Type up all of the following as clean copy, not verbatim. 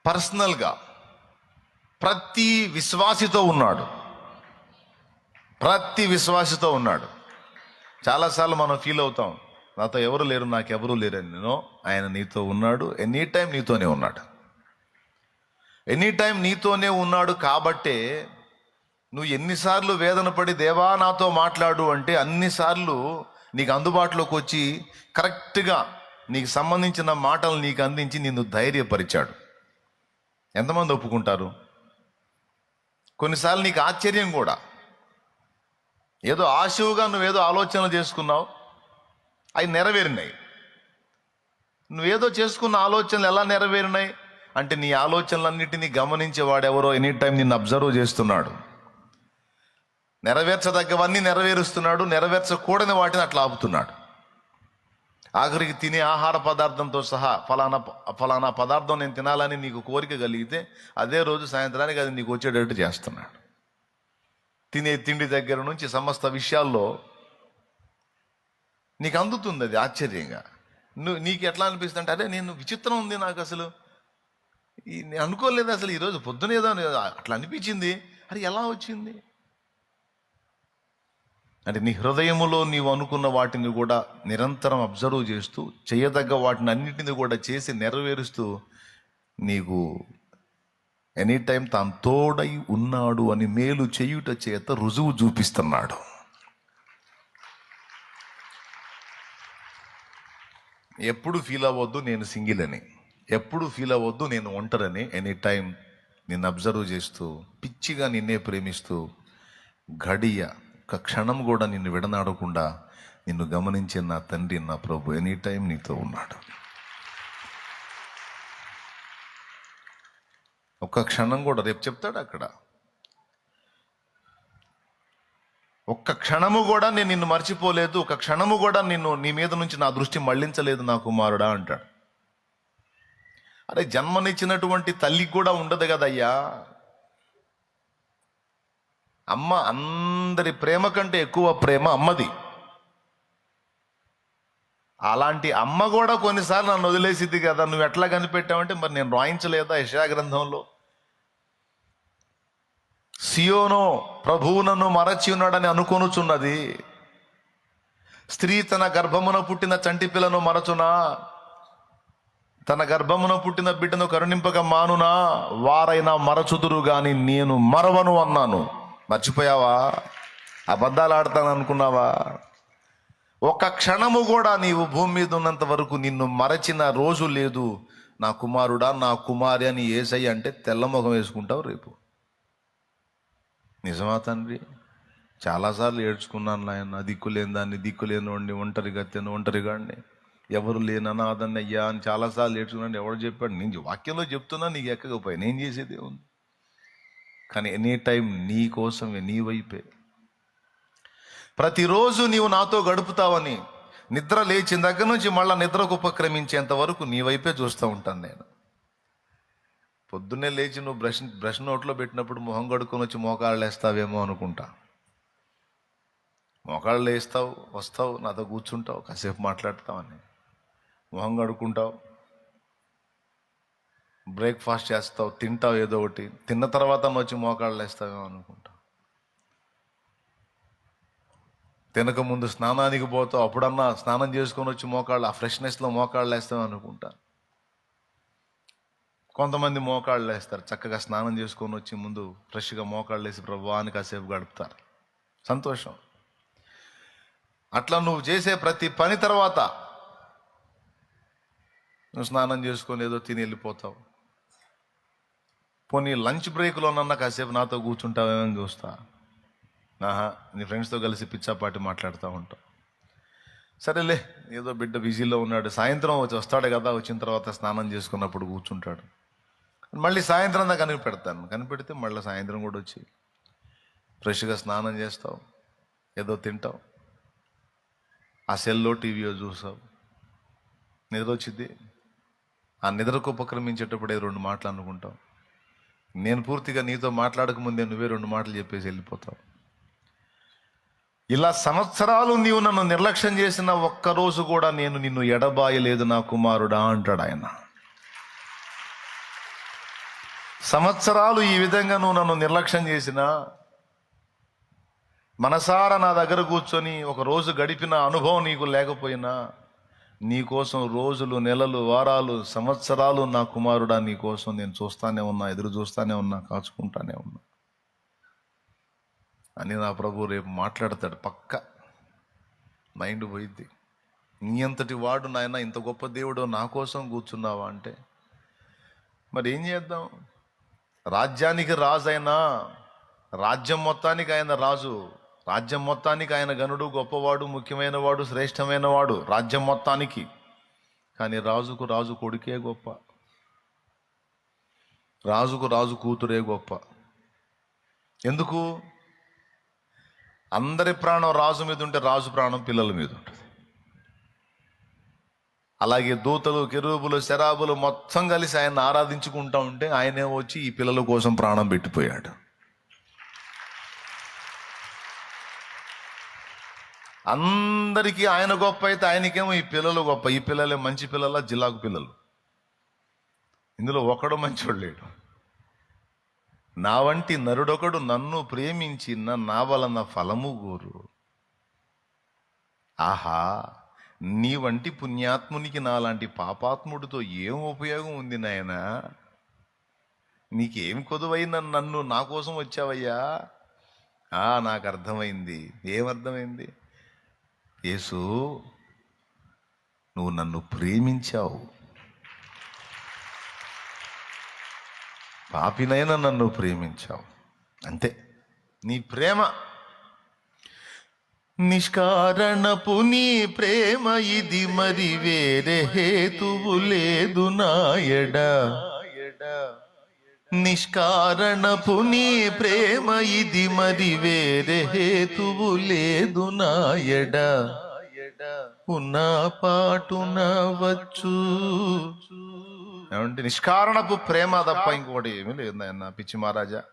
పర్సనల్గా ప్రతి విశ్వాసితో ఉన్నాడు. ప్రతి విశ్వాసితో ఉన్నాడు. చాలాసార్లు మనం ఫీల్ అవుతాం, నాతో ఎవరు లేరు, నాకెవరూ లేరని. నేను ఆయన నీతో ఉన్నాడు. ఎనీ టైం నీతోనే ఉన్నాడు. ఎనీ టైం నీతోనే ఉన్నాడు. కాబట్టే నువ్వు ఎన్నిసార్లు వేదన పడి దేవా నాతో మాట్లాడు అంటే అన్నిసార్లు నీకు అందుబాటులోకి వచ్చి కరెక్ట్గా నీకు సంబంధించిన మాటలు నీకు అందించి నిన్ను ధైర్యపరిచాడు. ఎంతమంది ఒప్పుకుంటారు? కొన్నిసార్లు నీకు ఆశ్చర్యం కూడా, ఏదో ఆశువుగా నువ్వేదో ఆలోచనలు చేసుకున్నావు, అవి నెరవేరినాయి. నువ్వేదో చేసుకున్న ఆలోచనలు ఎలా నెరవేరినాయి అంటే నీ ఆలోచనలన్నిటినీ గమనించేవాడెవరో ఎనీ టైం నిన్ను అబ్జర్వ్ చేస్తున్నాడు. నెరవేర్చదగ్గవన్నీ నెరవేరుస్తున్నాడు, నెరవేర్చకూడని వాటిని అట్లా ఆపుతున్నాడు. ఆఖరికి తినే ఆహార పదార్థంతో సహా ఫలానా పదార్థం నేను తినాలని నీకు కోరిక కలిగితే అదే రోజు సాయంత్రానికి అది నీకు వచ్చేటట్టు చేస్తున్నాడు. తినే తిండి దగ్గర నుంచి సమస్త విషయాల్లో నీకు అందుతుంది అది ఆశ్చర్యంగా. నీకు ఎట్లా అనిపిస్తుంది అంటే, అరే నేను విచిత్రం ఉంది, నాకు అసలు నేను అనుకోలేదు, అసలు ఈరోజు పొద్దునేదో అట్లా అనిపించింది, అది ఎలా వచ్చింది అంటే నీ హృదయములో నీవు అనుకున్న వాటిని కూడా నిరంతరం అబ్జర్వ్ చేస్తూ చేయదగ్గ వాటిని అన్నిటిని కూడా చేసి నెరవేరుస్తూ నీకు ఎనీ టైం తాను తోడై ఉన్నాడు అని మేలు చేయుట చేత రుజువు చూపిస్తున్నాడు. ఎప్పుడు ఫీల్ అవ్వద్దు నేను సింగిల్ అని, ఎప్పుడు ఫీల్ అవ్వద్దు నేను ఒంటరని. ఎనీ టైం నిన్ను అబ్జర్వ్ చేస్తూ పిచ్చిగా నిన్నే ప్రేమిస్తూ గడియ ఒక క్షణం కూడా నిన్ను విడనాడకుండా నిన్ను గమనించే నా తండ్రి, నా ప్రభు ఎనీ టైం నీతో ఉన్నాడు. ఒక్క క్షణం కూడా, రేపు చెప్తాడు అక్కడ, ఒక్క క్షణము కూడా నేను నిన్ను మర్చిపోలేదు, ఒక క్షణము కూడా నీ మీద నుంచి నా దృష్టి మళ్లించలేదు నా కుమారుడా అంటాడు. అరే జన్మనిచ్చినటువంటి తల్లికి కూడా ఉండదు కదయ్యా. అమ్మ అందరి ప్రేమ కంటే ఎక్కువ ప్రేమ అమ్మది. అలాంటి అమ్మ కూడా కొన్నిసార్లు నన్ను వదిలేసిద్ది కదా, నువ్వు ఎట్లా కనిపెట్టావంటే మరి నేను రాయించలేదా యెషయా గ్రంథంలో, సియోను ప్రభువు నన్ను మరచి ఉన్నాడని అనుకొనుచున్నది, స్త్రీ తన గర్భమున పుట్టిన చంటి పిల్లను మరచునా, తన గర్భమున పుట్టిన బిడ్డను కరుణింపక మానునా, వారైనా మరచుదురు గాని నేను మరవను అన్నాను. మర్చిపోయావా? అబద్ధాలు ఆడతాను అనుకున్నావా? ఒక క్షణము కూడా నీవు భూమి మీద ఉన్నంత వరకు నిన్ను మరచిన రోజు లేదు. నా కుమారుడా, నా కుమారి అని యేసయ్య అంటే తెల్లముఖం వేసుకుంటావు రేపు. నిజమా తండ్రి? చాలాసార్లు ఏడ్చుకున్నాను నాయన, దిక్కులేని దాన్ని, దిక్కులేని వాడిని, ఒంటరిగాడిని, ఎవరు లేని అనాథన్ని అయ్యా అని చాలాసార్లు ఏడ్చుకున్నాను. ఎవరు చెప్పాడు? నేను వాక్యంలో చెప్తున్నా, నీకు ఎక్కకపోయా, నేను చేసేది ఉంది. కానీ ఎనీ టైం నీ కోసమే, నీ వైపే. ప్రతిరోజు నీవు నాతో గడుపుతావని, నిద్ర లేచిన దగ్గర నుంచి మళ్ళీ నిద్రకు ఉపక్రమించేంత వరకు నీ వైపే చూస్తూ ఉంటాను నేను. పొద్దున్నే లేచి నువ్వు బ్రష్ నోట్లో పెట్టినప్పుడు మొహం కడుక్కొని వచ్చి మోకాళ్ళు వేస్తావేమో అనుకుంటా. మోకాళ్ళు వేస్తావు, వస్తావు, నాతో కూర్చుంటావు, కాసేపు మాట్లాడతావని, మొహం కడుక్కుంటావు, బ్రేక్ఫాస్ట్ చేస్తావు, తింటావు ఏదో ఒకటి, తిన్న తర్వాత వచ్చి మోకాళ్ళు వేస్తావేమో అనుకుంటా. తినక ముందు స్నానానికి పోతావు, అప్పుడన్నా స్నానం చేసుకొని వచ్చి మోకాళ్ళు, ఆ ఫ్రెష్నెస్లో మోకాళ్ళు వేస్తావు అనుకుంటా. కొంతమంది మోకాళ్ళు వేస్తారు, చక్కగా స్నానం చేసుకొని వచ్చి ముందు ఫ్రెష్గా మోకాళ్ళు వేసి ప్రభువా అని కాసేపు గడుపుతారు, సంతోషం. అట్లా నువ్వు చేసే ప్రతి పని తర్వాత నువ్వు స్నానం చేసుకొని ఏదో తిని వెళ్ళిపోతావు. పోనీ లంచ్ బ్రేక్లోనన్నా కాసేపు నాతో కూర్చుంటావేమని చూస్తా. నీ ఫ్రెండ్స్తో కలిసి పిచ్చాపాటి మాట్లాడుతూ ఉంటావు. సరేలే, ఏదో బిడ్డ బిజీలో ఉన్నాడు, సాయంత్రం వస్తాడు కదా, వచ్చిన తర్వాత స్నానం చేసుకున్నప్పుడు కూర్చుంటాడు. మళ్ళీ సాయంత్రం దాకా కనిపెడితే మళ్ళీ సాయంత్రం కూడా వచ్చి ఫ్రెష్గా స్నానం చేస్తావు, ఏదో తింటావు, ఆ సెల్లో టీవీయో చూస్తావు, నిద్ర వచ్చింది. ఆ నిద్రకు ఉపక్రమించేటప్పుడే 2 మాటలు అనుకుంటావు. నేను పూర్తిగా నీతో మాట్లాడక ముందే నువ్వే 2 మాటలు చెప్పేసి వెళ్ళిపోతావు. ఇలా సంవత్సరాలు నీవు నన్ను నిర్లక్ష్యం చేసిన ఒక్కరోజు కూడా నేను నిన్ను ఎడబాయలేదు నా కుమారుడా అంటాడు ఆయన. సంవత్సరాలు ఈ విధంగా నువ్వు నన్ను నిర్లక్ష్యం చేసినా, మనసారా నా దగ్గర కూర్చొని ఒక రోజు గడిపిన అనుభవం నీకు లేకపోయినా, నీకోసం రోజులు, నెలలు, వారాలు, సంవత్సరాలు నా కుమారుడా నీకోసం నేను చూస్తానే ఉన్నా, ఎదురు చూస్తానే ఉన్నా, కాచుకుంటానే ఉన్నా అని నా ప్రభు రేపు మాట్లాడతాడు. పక్క మైండ్ పోయిద్ది. నీ అంతటి వాడు నాయన, ఇంత గొప్ప దేవుడు నా కోసం కూర్చున్నావా అంటే మరి ఏం చేద్దాం? రాజ్యానికి రాజు అయినా, రాజ్యం మొత్తానికి ఆయన రాజు, రాజ్యం మొత్తానికి ఆయన గనుడు, గొప్పవాడు, ముఖ్యమైన వాడు, శ్రేష్టమైన వాడు రాజ్యం మొత్తానికి. కానీ రాజుకు రాజు కొడుకే గొప్ప, రాజుకు రాజు కూతురే గొప్ప. ఎందుకు? అందరి ప్రాణం రాజు మీద ఉంటే రాజు ప్రాణం పిల్లల మీద ఉంటుంది. అలాగే దూతలు, కెరూబులు, శరాబులు మొత్తం కలిసి ఆయన ఆరాధించుకుంటా ఉంటే ఆయనే వచ్చి ఈ పిల్లల కోసం ప్రాణం పెట్టిపోయాడు. అందరికీ ఆయన గొప్ప అయితే ఆయనకేమో ఈ పిల్లలు గొప్ప. ఈ పిల్లలే మంచి పిల్లల, జిల్లాకు పిల్లలు. ఇందులో ఒకడు మంచోడు లేడు. నా వంటి నరుడొకడు నన్ను ప్రేమించిన నా వలన ఫలము గోరు. ఆహా, నీ వంటి పుణ్యాత్మునికి నాలాంటి పాపాత్ముడితో ఏం ఉపయోగం ఉంది నాయనా? నీకేం కొదువైన నన్ను నా కోసం వచ్చావయ్యా? నాకు అర్థమైంది. ఏమర్థమైంది? యేసు, నువ్వు నన్ను ప్రేమించావు, పాపినైనా నన్ను ప్రేమించావు, అంతే. నీ ప్రేమ నిష్కారణపు, నీ ప్రేమ ఇది, మరి వేరే హేతువు లేదు నాయడ. నిష్కారణపు నీ ప్రేమ ఇది, మరి వేరే హేతువు లేదు నాయడ. ఉన్న పాటున వచ్చు. ఏమంటే నిష్కారణపు ప్రేమ తప్ప ఇంకోటి ఏమీ లేదు నాయన. పిచ్చి మహారాజా,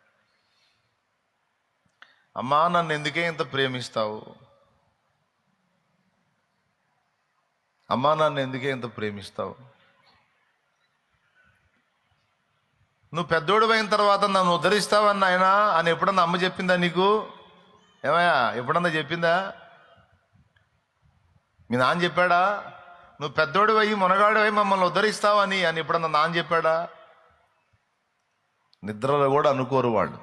అమ్మా నన్ను ఎందుకే ఇంత ప్రేమిస్తావు? అమ్మా నన్ను ఎందుకే ఇంత ప్రేమిస్తావు? నువ్వు పెద్దోడు అయిన తర్వాత నన్ను ఉద్ధరిస్తావని ఆయన అని ఎప్పుడన్నా అమ్మ చెప్పిందా నీకు? ఏమయ్యా, ఎప్పుడన్నా చెప్పిందా? మీ నాన్న చెప్పాడా? నువ్వు పెద్దోడు అయ్యి మునగాడు అయ్యి మమ్మల్ని ఉద్ధరిస్తావని అని ఎప్పుడన్నా నాన్న చెప్పాడా? నిద్రలో కూడా అనుకోరు వాళ్ళు.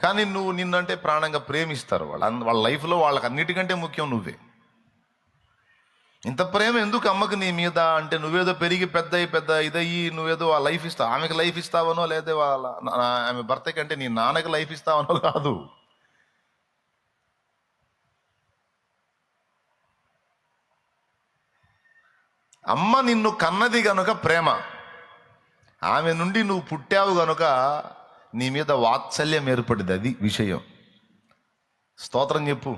కానీ నువ్వు నిన్నంటే ప్రాణంగా ప్రేమిస్తారు వాళ్ళు. వాళ్ళ లైఫ్లో వాళ్ళకి అన్నిటికంటే ముఖ్యం నువ్వే. ఇంత ప్రేమ ఎందుకు అమ్మకి నీ మీద అంటే, నువ్వేదో పెరిగి పెద్ద ఇదయ్యి నువ్వేదో ఆ లైఫ్ ఇస్తావు, ఆమెకి లైఫ్ ఇస్తావనో, లేదా ఆమె భర్తకి అంటే నీ నాన్నకి లైఫ్ ఇస్తావనో కాదు. అమ్మ నిన్ను కన్నది గనుక ప్రేమ, ఆమె నుండి నువ్వు పుట్టావు గనుక నీ మీద వాత్సల్యం ఏర్పడింది. అది విషయం. స్తోత్రం చెప్పు.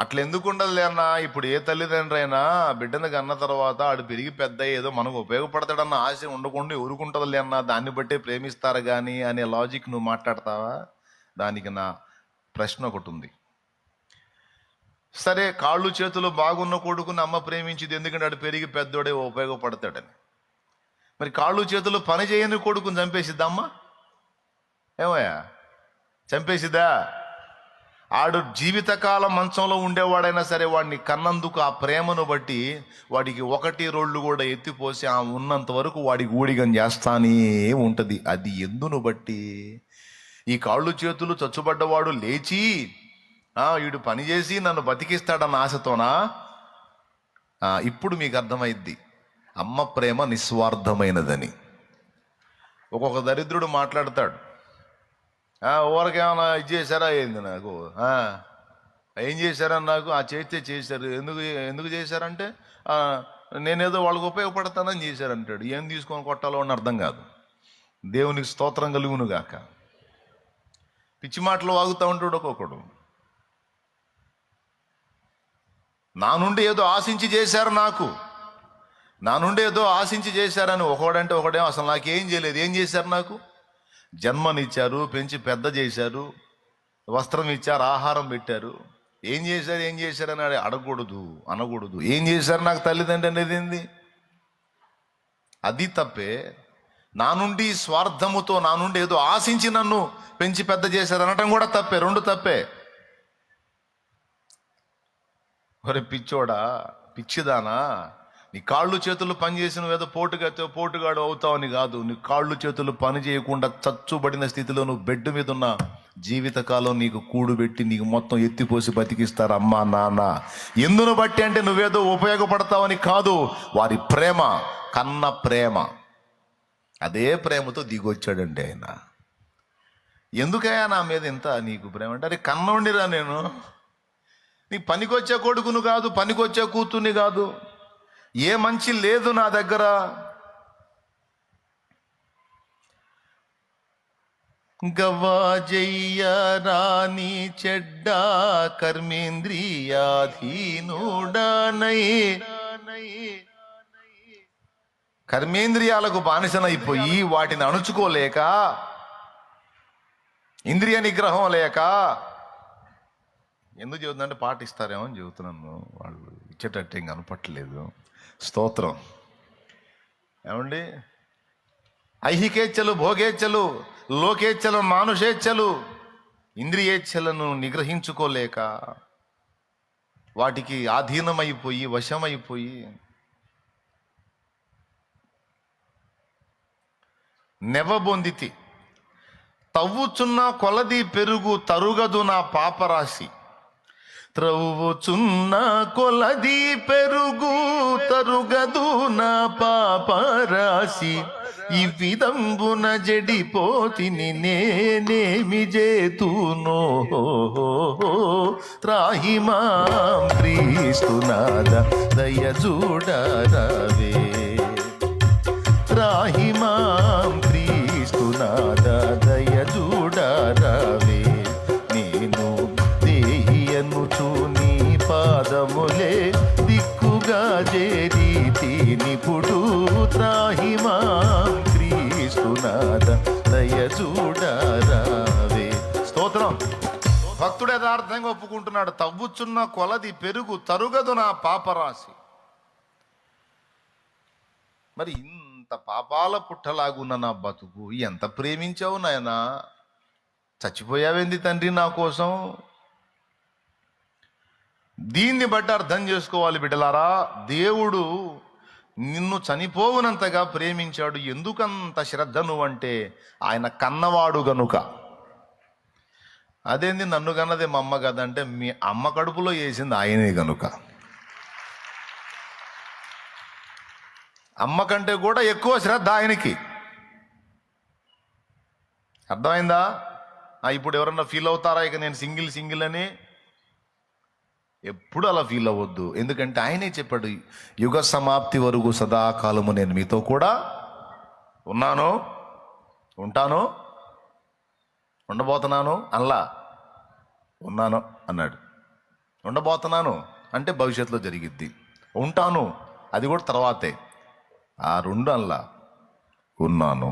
అట్లా ఎందుకు ఉండదులే అన్న. ఇప్పుడు ఏ తల్లిదండ్రి అయినా బిడ్డను కన్న తర్వాత ఆడు పెరిగి పెద్ద ఏదో మనకు ఉపయోగపడతాడన్న ఆశ ఉండకుండా ఊరుకుంటుందిలే అన్న, దాన్ని బట్టే ప్రేమిస్తారు కానీ అనే లాజిక్ నువ్వు మాట్లాడతావా? దానికి నా ప్రశ్న ఒకటి ఉంది. సరే, కాళ్ళు చేతులు బాగున్న కొడుకుని అమ్మ ప్రేమించింది ఎందుకంటే ఆడు పెరిగి పెద్దోడే ఉపయోగపడతాడని. మరి కాళ్ళు చేతులు పని చేయని కొడుకుని చంపేసిద్దా అమ్మ? ఏమయ్యా, చంపేసిద్దా? ఆడు జీవితకాలం మంచంలో ఉండేవాడైనా సరే వాడిని కన్నందుకు ఆ ప్రేమను బట్టి వాడికి 1-2 కూడా ఎత్తిపోసి ఆ ఉన్నంత వరకు వాడికి ఊడిగం చేస్తానే ఉంటుంది. అది ఎందును బట్టి? ఈ కాళ్ళు చేతులు చచ్చుబడ్డవాడు లేచి వీడు పని చేసి నన్ను బతికిస్తాడన్న ఆశతోనా? ఇప్పుడు మీకు అర్థమైద్ది అమ్మ ప్రేమ నిస్వార్థమైనదని. ఒక్కొక్క దరిద్రుడు మాట్లాడతాడు, ఊరకేమన్నా ఇది చేశారా ఏంది నాకు, ఏం చేశారని నాకు చేస్తే చేశారు, ఎందుకు చేశారంటే నేనేదో వాళ్ళకి ఉపయోగపడతానని చేశారంటాడు. ఏం తీసుకొని కొట్టాలో అని అర్థం కాదు. దేవునికి స్తోత్రం కలుగును గాక. పిచ్చి మాటలు వాగుతూ ఉంటాడు ఒక్కొక్కడు. నా నుండి ఏదో ఆశించి చేశారు, నా నుండి ఏదో ఆశించి చేశారని ఒకడంటే ఒకడేమో అసలు నాకేం చేయలేదు. ఏం చేశారు? నాకు జన్మనిచ్చారు, పెంచి పెద్ద చేశారు, వస్త్రం ఇచ్చారు, ఆహారం పెట్టారు. ఏం చేశారని అడగకూడదు, అనకూడదు. ఏం చేశారు నాకు తల్లిదండ్రి అనేది ఏంది? అది తప్పే. నా నుండి స్వార్థముతో, నా నుండి ఏదో ఆశించి నన్ను పెంచి పెద్ద చేశారు అనటం కూడా తప్పే, రెండు తప్పే. ఒరే పిచ్చోడా, పిచ్చిదానా, నీ కాళ్ళు చేతులు పనిచేసి నువ్వేదో పోటుగాడు అవుతావని కాదు. నీ కాళ్ళు చేతులు పని చేయకుండా చచ్చుబడిన స్థితిలో నువ్వు బెడ్ మీద ఉన్న జీవితకాలం నీకు కూడుబెట్టి నీకు మొత్తం ఎత్తిపోసి బతికిస్తారు అమ్మా నాన్న. ఎందును బట్టి అంటే నువ్వేదో ఉపయోగపడతావని కాదు, వారి ప్రేమ, కన్న ప్రేమ. అదే ప్రేమతో దిగొచ్చాడండి ఆయన. ఎందుకయ్యా నా మీద ఇంత నీకు ప్రేమ అంటే, అరే కన్నోండిరా నేను, నీ పనికొచ్చే కొడుకును కాదు, పనికొచ్చే కూతుర్ని కాదు, ఏ మంచి లేదు నా దగ్గర. గవాజయ్య రాని చెడ్డ కర్మేంద్రియాధీనుడనై, కర్మేంద్రియాలకు బానిసనైపోయి వాటిని అణుచుకోలేక, ఇంద్రియ నిగ్రహం లేక, ఎందుకు చెబుతుందంటే పాట ఇస్తారేమో అని చెబుతున్నాను, వాళ్ళు ఇచ్చేటట్టు ఏం కనపట్టలేదు. స్తోత్రం. ఏమండి, ఐహికేచ్ఛలు, భోగేచ్ఛలు, లోకేచ్ఛలు, మానుషేచ్ఛలు, ఇంద్రియేచ్ఛలను నిగ్రహించుకోలేక వాటికి ఆధీనమైపోయి వశమైపోయి నెవబొందితి. తవ్వుచున్న కొలది పెరుగు తరుగదు నా పాపరాశి. త్రవ్వుచున్న కొలది పెరుగు తరుగదు నా పాపరాశి. ఈ విధంబున జడిపోతిని నేనేమి చేతునో. త్రాహిమాం క్రీస్తునాథ దయచూడరవే. త్రాహిమాం క్రీస్తునాథ దయచూడరవే. నేను దేహియనుచు నీ పాదములే దిక్కుగా చేరీతి నిపుడు. త్రాహిమాం క్రీస్తునాథ దయచూడరవే. స్తోత్రం. భక్తుడు యథార్థంగా ఒప్పుకుంటున్నాడు, తవ్వుచున్న కొలది పెరుగు తరుగదు నా పాపరాశి. మరి ఇంత పాపాల పుట్టలాగున్న నా బతుకు ఎంత ప్రేమించావు నాయనా, చచ్చిపోయావేంది తండ్రి నా కోసం. దీన్ని బట్టి అర్థం చేసుకోవాలి బిడ్డలారా, దేవుడు నిన్ను చనిపోవునంతగా ప్రేమించాడు. ఎందుకంత శ్రద్ధ నువ్వంటే ఆయన కన్నవాడు గనుక. అదేంది నన్ను కన్నదే మా అమ్మ కదంటే, మీ అమ్మ కడుపులో వేసింది ఆయనే గనుక. అమ్మ కంటే కూడా ఎక్కువ శ్రద్ధ ఆయనకి. అర్థమైందా? ఇప్పుడు ఎవరన్నా ఫీల్ అవుతారా ఇక నేను సింగిల్ అని? ఎప్పుడు అలా ఫీల్ అవ్వద్దు. ఎందుకంటే ఆయనే చెప్పాడు, యుగ సమాప్తి వరకు సదాకాలము నేను మీతో కూడా ఉన్నాను, ఉంటాను, ఉండబోతున్నాను. అల్లా ఉన్నాను అన్నాడు. ఉండబోతున్నాను అంటే భవిష్యత్తులో జరిగిద్ది. ఉంటాను అది కూడా తర్వాతే. ఆ రెండు అల్లా ఉన్నాను.